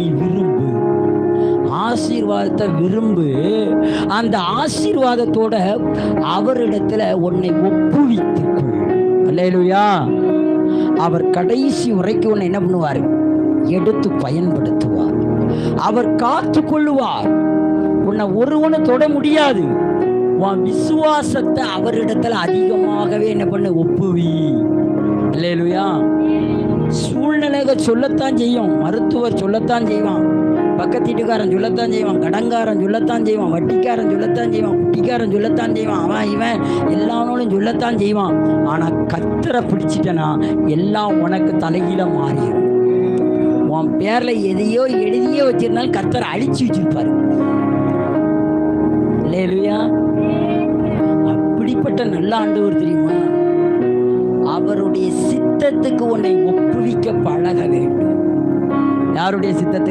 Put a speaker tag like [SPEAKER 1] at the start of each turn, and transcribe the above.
[SPEAKER 1] விரும்பு, ஆசீர்வாதத்தை விரும்பு. அந்த ஆசீர்வாதத்தோட அவரிடத்துல உன்னை ஒப்புவித்துக் கொள். அல்லேலூயா. அவர் கடைசி வரைக்கும் உன்னை என்ன பண்ணுவார்? எடுத்து பயன்படுத்துவார். அவர் காத்து கொள்ளுவார். உன்னை ஒருவனும் தொட முடியாது. உன் விசுவாசத்தை அவரிடத்துல அதிகமாகவே என்ன பண்ண ஒப்புவி. அல்லேலூயா. சூழ்நிலைகள் சொல்லத்தான் செய்யும், மருத்துவர் சொல்லத்தான் செய்வான், பக்கத்து வீட்டுக்காரன் சொல்லத்தான் செய்வான், கடன்காரன் சொல்லத்தான் செய்வான், வட்டிக்காரன் சொல்லத்தான் செய்வான், குட்டிக்காரன் சொல்லத்தான் செய்வான், அவன் இவன் எல்லாரும் சொல்லத்தான் செய்வான். ஆனால் கர்த்தரை பிடிச்சிட்டனா எல்லாம் உனக்கு தலைகீழ மாறிடும். உன் பேர்ல எதையோ எழுதியே வச்சிருந்தாலும் கர்த்தரை அழிச்சு வச்சிருப்பாரு. அல்லேலூயா. அப்படிப்பட்ட நல்ல ஆண்டவர் தெரியுமா? அவருடைய சித்தத்துக்கு உன்னை ஒப்புவிக்க பழக வேண்டும். யாருடைய சித்தத்துக்கு?